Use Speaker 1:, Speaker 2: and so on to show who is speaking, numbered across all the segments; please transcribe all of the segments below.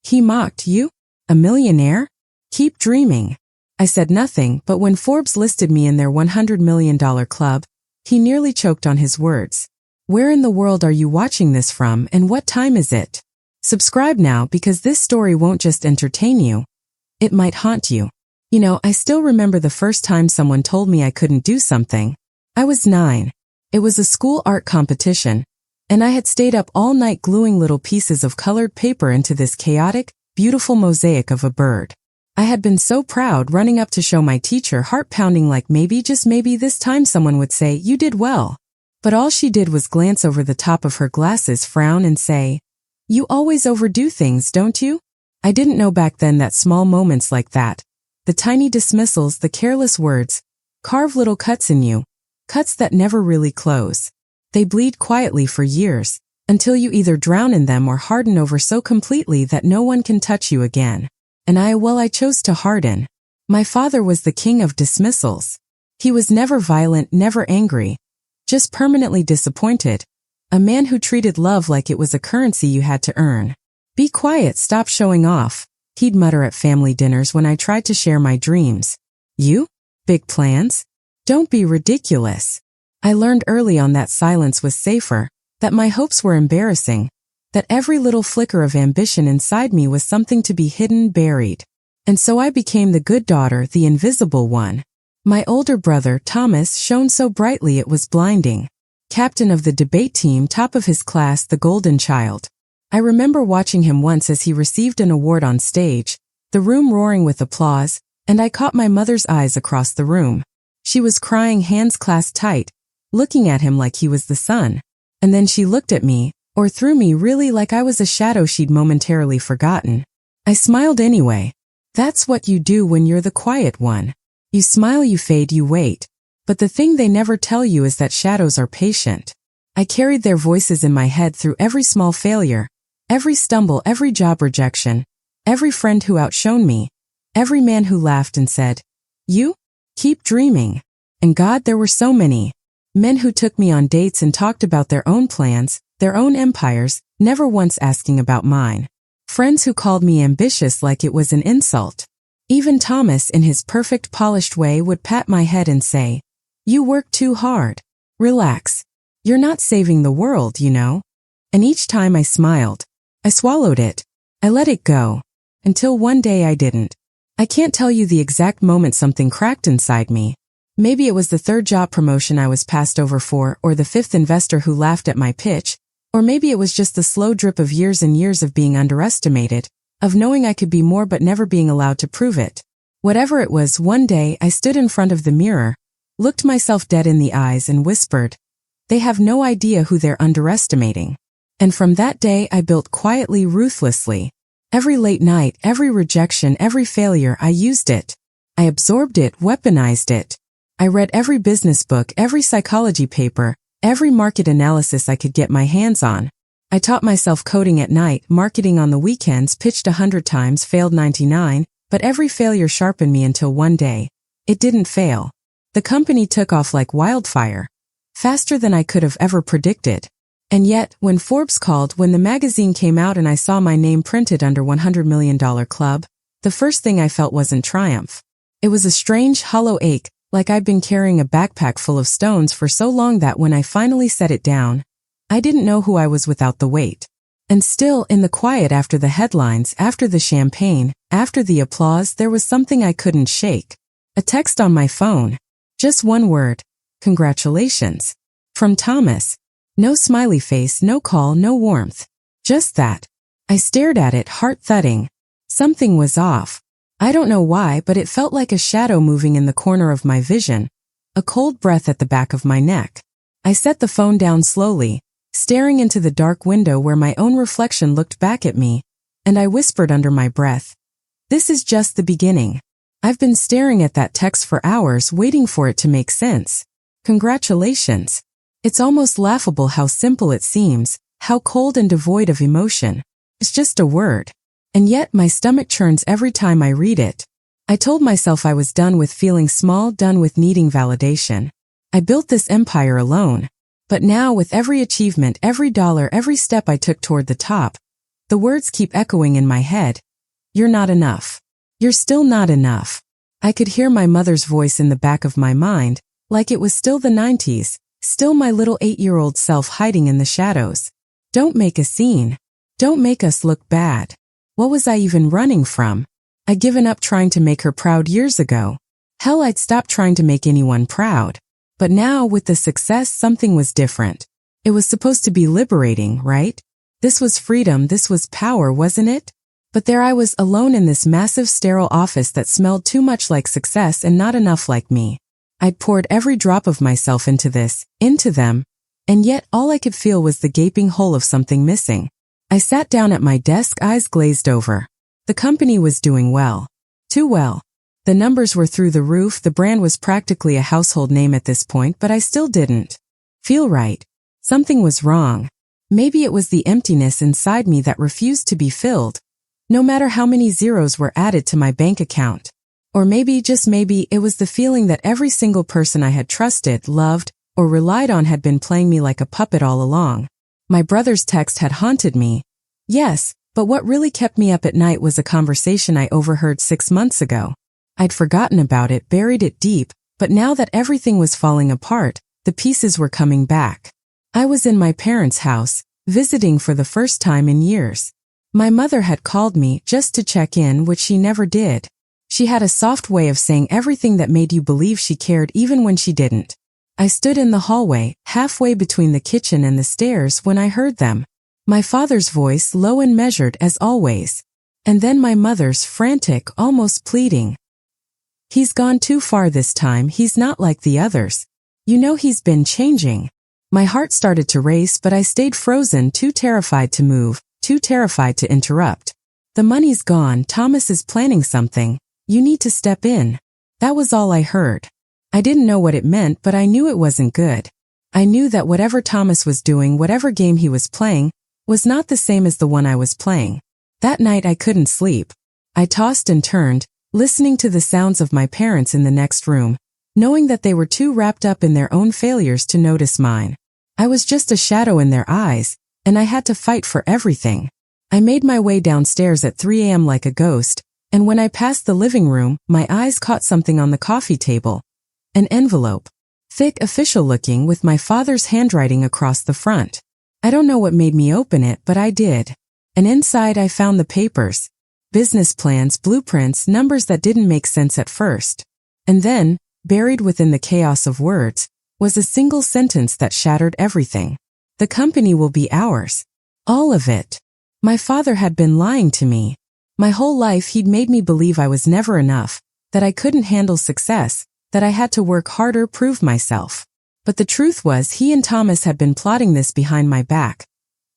Speaker 1: He mocked, "You? A millionaire? Keep dreaming." I said nothing, but when Forbes listed me in their $100 million club, he nearly choked on his words. Where in the world are you watching this from, and what time is it? Subscribe now, because this story won't just entertain you. It might haunt you. You know, I still remember the first time someone told me I couldn't do something. I was 9. It was a school art competition, and I had stayed up all night gluing little pieces of colored paper into this chaotic, beautiful mosaic of a bird. I had been so proud, running up to show my teacher, heart pounding like maybe, just maybe this time someone would say, "You did well." But all she did was glance over the top of her glasses, frown, and say, "You always overdo things, don't you?" I didn't know back then that small moments like that, the tiny dismissals, the careless words, carve little cuts in you, cuts that never really close. They bleed quietly for years, until you either drown in them or harden over so completely that no one can touch you again. And I chose to harden. My father was the king of dismissals. He was never violent, never angry, just permanently disappointed. A man who treated love like it was a currency you had to earn. "Be quiet, stop showing off," he'd mutter at family dinners when I tried to share my dreams. "You? Big plans? Don't be ridiculous." I learned early on that silence was safer, that my hopes were embarrassing, that every little flicker of ambition inside me was something to be hidden, buried. And so I became the good daughter, the invisible one. My older brother, Thomas, shone so brightly it was blinding. Captain of the debate team, top of his class, the golden child. I remember watching him once as he received an award on stage, the room roaring with applause, and I caught my mother's eyes across the room. She was crying, hands clasped tight, looking at him like he was the sun. And then she looked at me, or through me really, like I was a shadow she'd momentarily forgotten. I smiled anyway. That's what you do when you're the quiet one. You smile, you fade, you wait. But the thing they never tell you is that shadows are patient. I carried their voices in my head through every small failure, every stumble, every job rejection, every friend who outshone me, every man who laughed and said, "You? Keep dreaming." And God, there were so many. Men who took me on dates and talked about their own plans, their own empires, never once asking about mine. Friends who called me ambitious like it was an insult. Even Thomas, in his perfect polished way, would pat my head and say, "You work too hard. Relax. You're not saving the world, you know." And each time I smiled. I swallowed it. I let it go. Until one day I didn't. I can't tell you the exact moment something cracked inside me. Maybe it was the 3rd job promotion I was passed over for, or the 5th investor who laughed at my pitch, or maybe it was just the slow drip of years and years of being underestimated, of knowing I could be more but never being allowed to prove it. Whatever it was, one day I stood in front of the mirror, looked myself dead in the eyes and whispered, "They have no idea who they're underestimating." And from that day I built quietly, ruthlessly. Every late night, every rejection, every failure, I used it. I absorbed it, weaponized it. I read every business book, every psychology paper, every market analysis I could get my hands on. I taught myself coding at night, marketing on the weekends, pitched 100 times, failed 99, but every failure sharpened me until one day, it didn't fail. The company took off like wildfire, faster than I could have ever predicted. And yet, when Forbes called, when the magazine came out and I saw my name printed under $100 million club, the first thing I felt wasn't triumph. It was a strange, hollow ache, like I'd been carrying a backpack full of stones for so long that when I finally set it down, I didn't know who I was without the weight. And still, in the quiet after the headlines, after the champagne, after the applause, there was something I couldn't shake. A text on my phone. Just one word. "Congratulations." From Thomas. No smiley face, no call, no warmth. Just that. I stared at it, heart thudding. Something was off. I don't know why, but it felt like a shadow moving in the corner of my vision, a cold breath at the back of my neck. I set the phone down slowly, staring into the dark window where my own reflection looked back at me, and I whispered under my breath, "This is just the beginning." I've been staring at that text for hours, waiting for it to make sense. Congratulations. It's almost laughable how simple it seems, how cold and devoid of emotion. It's just a word. And yet my stomach churns every time I read it. I told myself I was done with feeling small, done with needing validation. I built this empire alone. But now, with every achievement, every dollar, every step I took toward the top, The words keep echoing in my head. You're not enough. You're still not enough. I could hear my mother's voice in the back of my mind, like it was still the 90s, still my little 8-year-old self hiding in the shadows. Don't make a scene. Don't make us look bad. What was I even running from? I'd given up trying to make her proud years ago. Hell, I'd stopped trying to make anyone proud. But now, with the success, something was different. It was supposed to be liberating, right? This was freedom, this was power, wasn't it? But there I was alone in this massive sterile office that smelled too much like success and not enough like me. I'd poured every drop of myself into them, and yet all I could feel was the gaping hole of something missing. I sat down at my desk, eyes glazed over. The company was doing well. Too well. The numbers were through the roof, the brand was practically a household name at this point, but I still didn't feel right. Something was wrong. Maybe it was the emptiness inside me that refused to be filled, no matter how many zeros were added to my bank account. Or maybe, just maybe, it was the feeling that every single person I had trusted, loved, or relied on had been playing me like a puppet all along. My brother's text had haunted me. Yes, but what really kept me up at night was a conversation I overheard 6 months ago. I'd forgotten about it, buried it deep, but now that everything was falling apart, the pieces were coming back. I was in my parents' house, visiting for the first time in years. My mother had called me just to check in, which she never did. She had a soft way of saying everything that made you believe she cared even when she didn't. I stood in the hallway, halfway between the kitchen and the stairs, when I heard them. My father's voice, low and measured as always. And then my mother's, frantic, almost pleading. He's gone too far this time, he's not like the others. You know he's been changing. My heart started to race, but I stayed frozen, too terrified to move, too terrified to interrupt. The money's gone, Thomas is planning something. You need to step in. That was all I heard. I didn't know what it meant, but I knew it wasn't good. I knew that whatever Thomas was doing, whatever game he was playing, was not the same as the one I was playing. That night I couldn't sleep. I tossed and turned, listening to the sounds of my parents in the next room, knowing that they were too wrapped up in their own failures to notice mine. I was just a shadow in their eyes, and I had to fight for everything. I made my way downstairs at 3 a.m. like a ghost, and when I passed the living room, my eyes caught something on the coffee table. An envelope. Thick, official looking, with my father's handwriting across the front. I don't know what made me open it, but I did. And inside I found the papers. Business plans, blueprints, numbers that didn't make sense at first. And then, buried within the chaos of words, was a single sentence that shattered everything. The company will be ours. All of it. My father had been lying to me. My whole life he'd made me believe I was never enough, that I couldn't handle success, that I had to work harder, prove myself. But the truth was he and Thomas had been plotting this behind my back,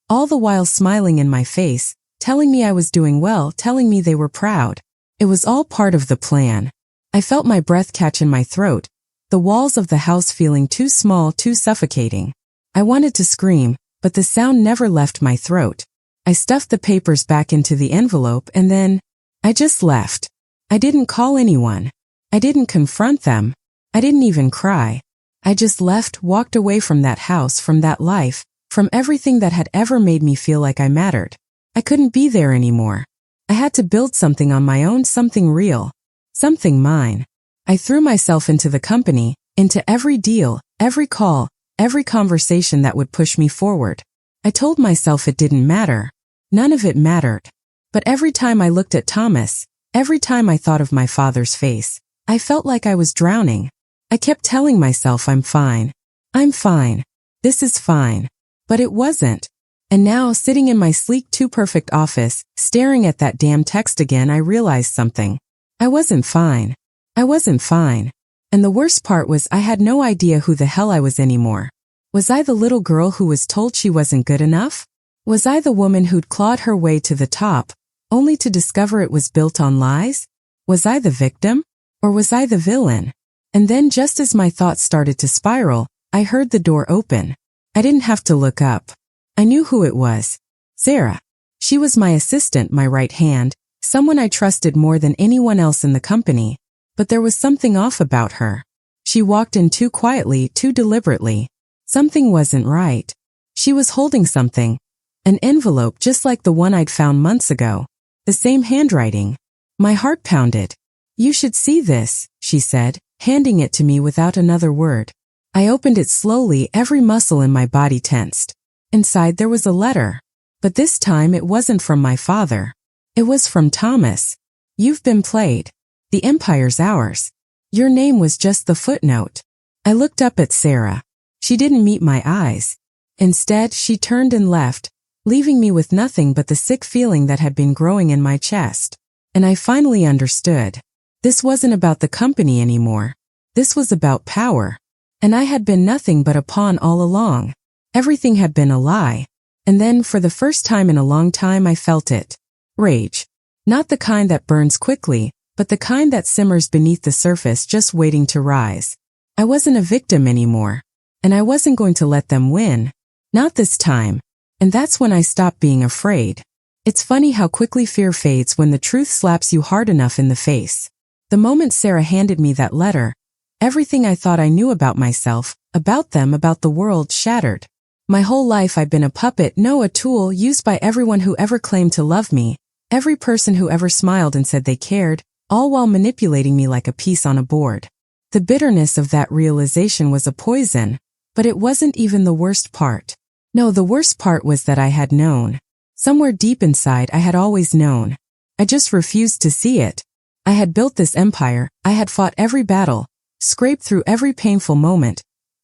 Speaker 1: all the while smiling in my face, telling me I was doing well, telling me they were proud. It was all part of the plan. I felt my breath catch in my throat, the walls of the house feeling too small, too suffocating. I wanted to scream, but the sound never left my throat. I stuffed the papers back into the envelope and then, I just left. I didn't call anyone. I didn't confront them. I didn't even cry. I just left, walked away from that house, from that life, from everything that had ever made me feel like I mattered. I couldn't be there anymore. I had to build something on my own, something real, something mine. I threw myself into the company, into every deal, every call, every conversation that would push me forward. I told myself it didn't matter. None of it mattered. But every time I looked at Thomas, every time I thought of my father's face, I felt like I was drowning. I kept telling myself I'm fine. I'm fine. This is fine. But it wasn't. And now, sitting in my sleek, too perfect office, staring at that damn text again, I realized something. I wasn't fine. I wasn't fine. And the worst part was I had no idea who the hell I was anymore. Was I the little girl who was told she wasn't good enough? Was I the woman who'd clawed her way to the top, only to discover it was built on lies? Was I the victim? Or was I the villain? And then, just as my thoughts started to spiral, I heard the door open. I didn't have to look up. I knew who it was. Sarah. She was my assistant, my right hand, someone I trusted more than anyone else in the company. But there was something off about her. She walked in too quietly, too deliberately. Something wasn't right. She was holding something. An envelope just like the one I'd found months ago. The same handwriting. My heart pounded. "You should see this," she said, handing it to me without another word. I opened it slowly, every muscle in my body tensed. Inside there was a letter. But this time it wasn't from my father. It was from Thomas. "You've been played. The empire's ours. Your name was just the footnote." I looked up at Sarah. She didn't meet my eyes. Instead, she turned and left, leaving me with nothing but the sick feeling that had been growing in my chest. And I finally understood. This wasn't about the company anymore. This was about power. And I had been nothing but a pawn all along. Everything had been a lie. And then, for the first time in a long time, I felt it. Rage. Not the kind that burns quickly, but the kind that simmers beneath the surface just waiting to rise. I wasn't a victim anymore. And I wasn't going to let them win. Not this time. And that's when I stopped being afraid. It's funny how quickly fear fades when the truth slaps you hard enough in the face. The moment Sarah handed me that letter, everything I thought I knew about myself, about them, about the world, shattered. My whole life I've been a puppet, no, a tool used by everyone who ever claimed to love me, every person who ever smiled and said they cared, all while manipulating me like a piece on a board. The bitterness of that realization was a poison, but it wasn't even the worst part. No, the worst part was that I had known. Somewhere deep inside I had always known. I just refused to see it. I had built this empire, I had fought every battle, scraped through every painful moment,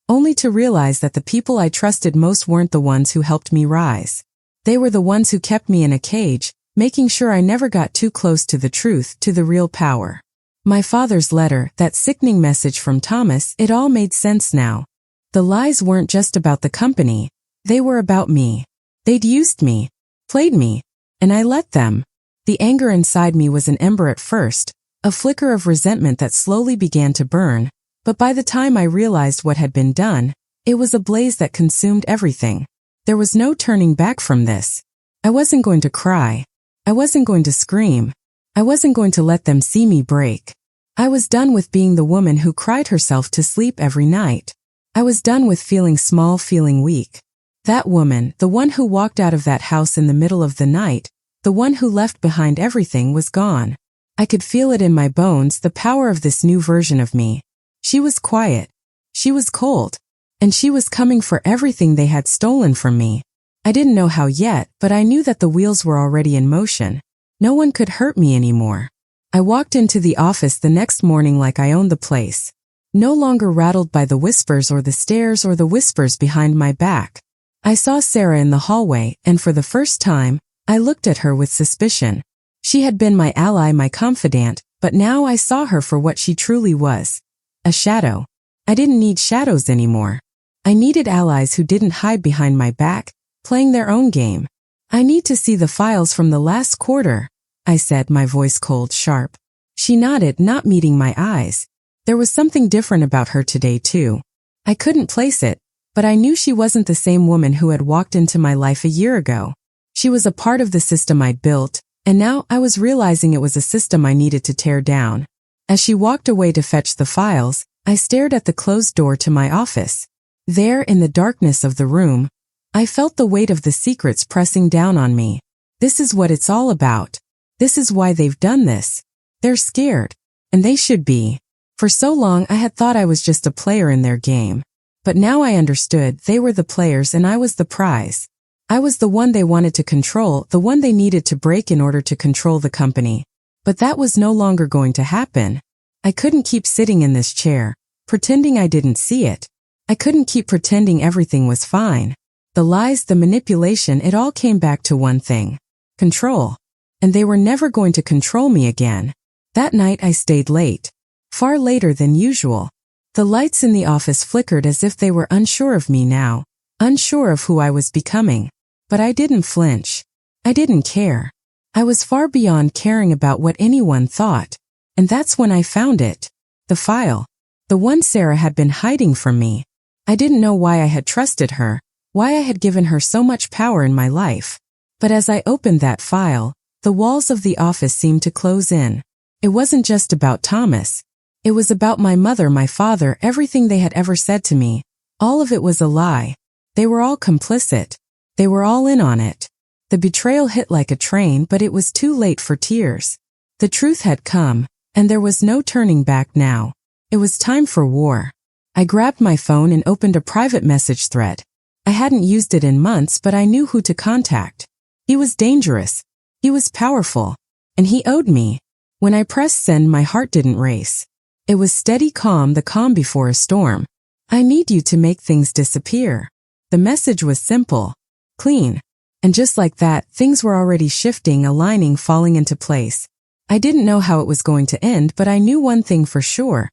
Speaker 1: only to realize that the people I trusted most weren't the ones who helped me rise. They were the ones who kept me in a cage, making sure I never got too close to the truth, to the real power. My father's letter, that sickening message from Thomas, it all made sense now. The lies weren't just about the company, they were about me. They'd used me, played me, and I let them. The anger inside me was an ember at first, a flicker of resentment that slowly began to burn, but by the time I realized what had been done, it was a blaze that consumed everything. There was no turning back from this. I wasn't going to cry. I wasn't going to scream. I wasn't going to let them see me break. I was done with being the woman who cried herself to sleep every night. I was done with feeling small, feeling weak. That woman, the one who walked out of that house in the middle of the night, the one who left behind everything, was gone. I could feel it in my bones, the power of this new version of me. She was quiet. She was cold. And she was coming for everything they had stolen from me. I didn't know how yet, but I knew that the wheels were already in motion. No one could hurt me anymore. I walked into the office the next morning like I owned the place. No longer rattled by the whispers or the stares or the whispers behind my back. I saw Sarah in the hallway, and for the first time, I looked at her with suspicion. She had been my ally, my confidant, but now I saw her for what she truly was. A shadow. I didn't need shadows anymore. I needed allies who didn't hide behind my back, playing their own game. "I need to see the files from the last quarter," I said, my voice cold, sharp. She nodded, not meeting my eyes. There was something different about her today, too. I couldn't place it, but I knew she wasn't the same woman who had walked into my life a year ago. She was a part of the system I'd built, and now I was realizing it was a system I needed to tear down. As she walked away to fetch the files, I stared at the closed door to my office. There, in the darkness of the room, I felt the weight of the secrets pressing down on me. This is what it's all about. This is why they've done this. They're scared. And they should be. For so long I had thought I was just a player in their game. But now I understood they were the players and I was the prize. I was the one they wanted to control, the one they needed to break in order to control the company. But that was no longer going to happen. I couldn't keep sitting in this chair, pretending I didn't see it. I couldn't keep pretending everything was fine. The lies, the manipulation, it all came back to one thing. Control. And they were never going to control me again. That night I stayed late. Far later than usual. The lights in the office flickered as if they were unsure of me now, unsure of who I was becoming. But I didn't flinch. I didn't care. I was far beyond caring about what anyone thought. And that's when I found it. The file. The one Sarah had been hiding from me. I didn't know why I had trusted her, why I had given her so much power in my life. But as I opened that file, the walls of the office seemed to close in. It wasn't just about Thomas. It was about my mother, my father, everything they had ever said to me. All of it was a lie. They were all complicit. They were all in on it. The betrayal hit like a train, but it was too late for tears. The truth had come, and there was no turning back now. It was time for war. I grabbed my phone and opened a private message thread. I hadn't used it in months, but I knew who to contact. He was dangerous. He was powerful. And he owed me. When I pressed send, my heart didn't race. It was steady calm, the calm before a storm. I need you to make things disappear. The message was simple, clean. And just like that, things were already shifting, aligning, falling into place. I didn't know how it was going to end, but I knew one thing for sure.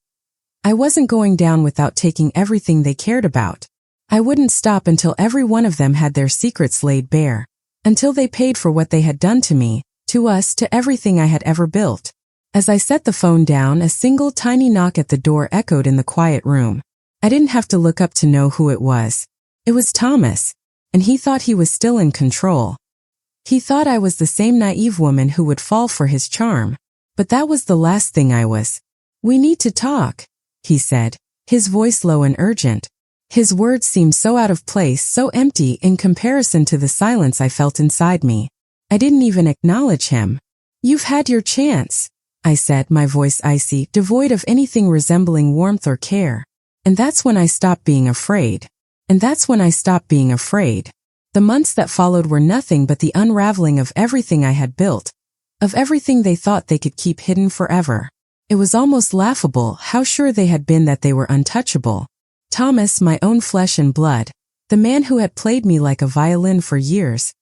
Speaker 1: I wasn't going down without taking everything they cared about. I wouldn't stop until every one of them had their secrets laid bare. Until they paid for what they had done to me, to us, to everything I had ever built. As I set the phone down, a single tiny knock at the door echoed in the quiet room. I didn't have to look up to know who it was. It was Thomas, and he thought he was still in control. He thought I was the same naive woman who would fall for his charm. But that was the last thing I was. "We need to talk," he said, his voice low and urgent. His words seemed so out of place, so empty in comparison to the silence I felt inside me. I didn't even acknowledge him. "You've had your chance," I said, my voice icy, devoid of anything resembling warmth or care. And that's when I stopped being afraid. The months that followed were nothing but the unraveling of everything I had built, of everything they thought they could keep hidden forever. It was almost laughable how sure they had been that they were untouchable. Thomas, my own flesh and blood, the man who had played me like a violin for years,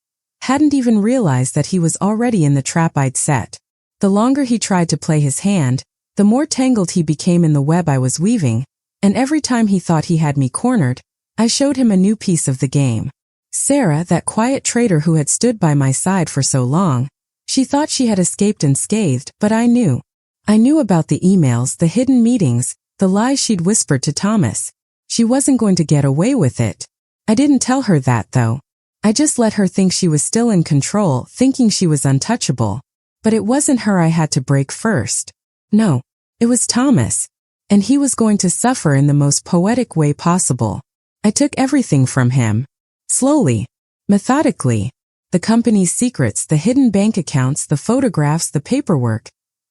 Speaker 1: hadn't even realized that he was already in the trap I'd set. The longer he tried to play his hand, the more tangled he became in the web I was weaving, and every time he thought he had me cornered, I showed him a new piece of the game. Sarah, that quiet traitor who had stood by my side for so long, she thought she had escaped unscathed, but I knew. I knew about the emails, the hidden meetings, the lies she'd whispered to Thomas. She wasn't going to get away with it. I didn't tell her that, though. I just let her think she was still in control, thinking she was untouchable. But it wasn't her I had to break first. No, it was Thomas. And he was going to suffer in the most poetic way possible. I took everything from him. Slowly, methodically. The company's secrets, the hidden bank accounts, the photographs, the paperwork.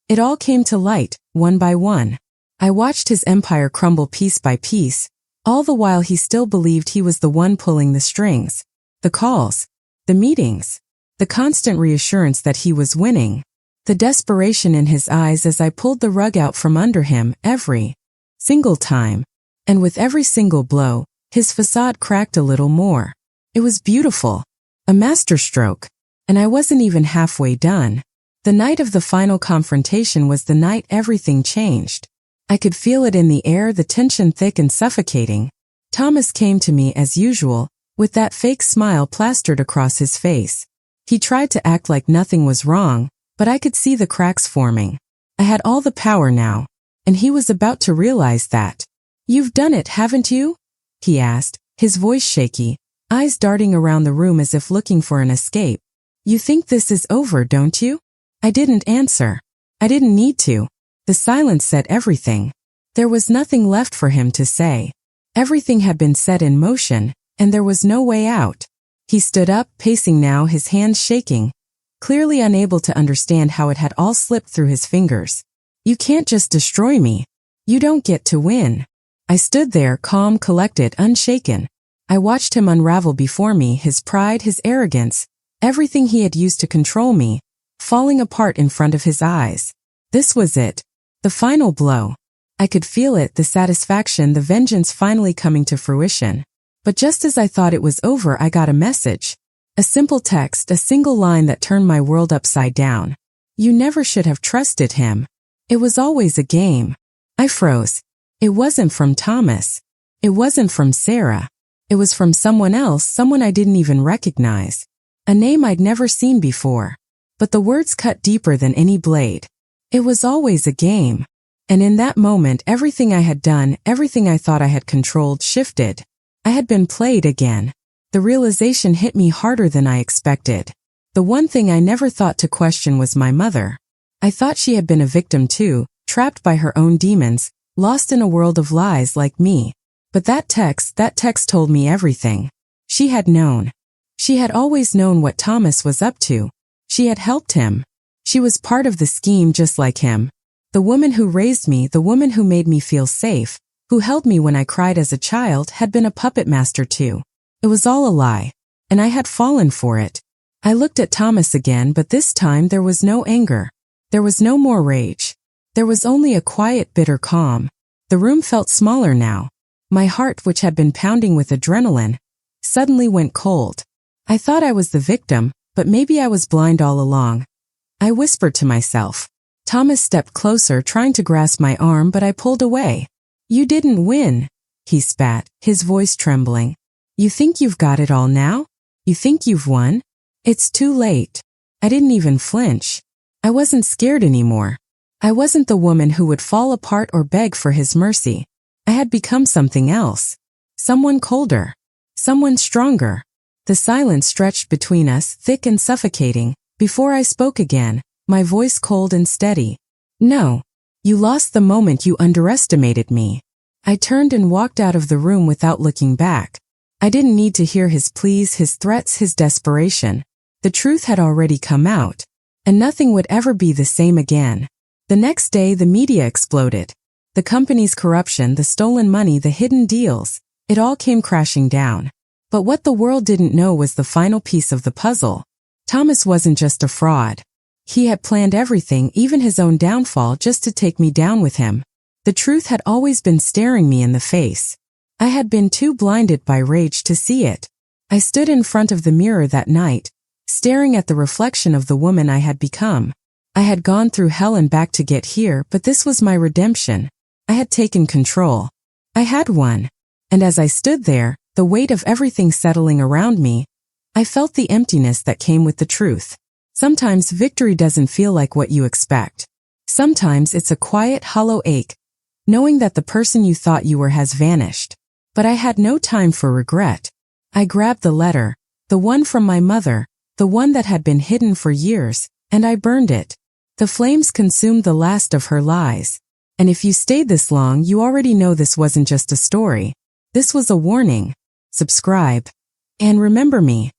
Speaker 1: It all came to light, one by one. I watched his empire crumble piece by piece, all the while he still believed he was the one pulling the strings. The calls, the meetings, the constant reassurance that he was winning, the desperation in his eyes as I pulled the rug out from under him every single time. And with every single blow, his facade cracked a little more. It was beautiful, a masterstroke, and I wasn't even halfway done. The night of the final confrontation was the night everything changed. I could feel it in the air, the tension thick and suffocating. Thomas came to me as usual, with that fake smile plastered across his face. He tried to act like nothing was wrong, but I could see the cracks forming. I had all the power now, and he was about to realize that. "You've done it, haven't you?" he asked, his voice shaky, eyes darting around the room as if looking for an escape. "You think this is over, don't you?" I didn't answer. I didn't need to. The silence said everything. There was nothing left for him to say. Everything had been set in motion, and there was no way out. He stood up, pacing now, his hands shaking, clearly unable to understand how it had all slipped through his fingers. "You can't just destroy me. You don't get to win." I stood there, calm, collected, unshaken. I watched him unravel before me, his pride, his arrogance, everything he had used to control me, falling apart in front of his eyes. This was it. The final blow. I could feel it, the satisfaction, the vengeance finally coming to fruition. But just as I thought it was over, I got a message. A simple text, a single line that turned my world upside down. "You never should have trusted him. It was always a game." I froze. It wasn't from Thomas. It wasn't from Sarah. It was from someone else, someone I didn't even recognize. A name I'd never seen before. But the words cut deeper than any blade. It was always a game. And in that moment, everything I had done, everything I thought I had controlled, shifted. I had been played again. The realization hit me harder than I expected. The one thing I never thought to question was my mother. I thought she had been a victim too, trapped by her own demons, lost in a world of lies like me. But that text told me everything. She had known. She had always known what Thomas was up to. She had helped him. She was part of the scheme just like him. The woman who raised me, the woman who made me feel safe, who held me when I cried as a child, had been a puppet master too. It was all a lie, and I had fallen for it. I looked at Thomas again, but this time there was no anger. There was no more rage. There was only a quiet, bitter calm. The room felt smaller now. My heart, which had been pounding with adrenaline, suddenly went cold. I thought I was the victim, but maybe I was blind all along. I whispered to myself. Thomas stepped closer, trying to grasp my arm, but I pulled away. "You didn't win," he spat, his voice trembling. "You think you've got it all now? You think you've won? It's too late." I didn't even flinch. I wasn't scared anymore. I wasn't the woman who would fall apart or beg for his mercy. I had become something else. Someone colder. Someone stronger. The silence stretched between us, thick and suffocating, before I spoke again, my voice cold and steady. "No. You lost the moment you underestimated me." I turned and walked out of the room without looking back. I didn't need to hear his pleas, his threats, his desperation. The truth had already come out, and nothing would ever be the same again. The next day, the media exploded. The company's corruption, the stolen money, the hidden deals, it all came crashing down. But what the world didn't know was the final piece of the puzzle. Thomas wasn't just a fraud. He had planned everything, even his own downfall, just to take me down with him. The truth had always been staring me in the face. I had been too blinded by rage to see it. I stood in front of the mirror that night, staring at the reflection of the woman I had become. I had gone through hell and back to get here, but this was my redemption. I had taken control. I had won. And as I stood there, the weight of everything settling around me, I felt the emptiness that came with the truth. Sometimes victory doesn't feel like what you expect. Sometimes it's a quiet, hollow ache, knowing that the person you thought you were has vanished. But I had no time for regret. I grabbed the letter, the one from my mother, the one that had been hidden for years, and I burned it. The flames consumed the last of her lies. And if you stayed this long, you already know this wasn't just a story. This was a warning. Subscribe. And remember me.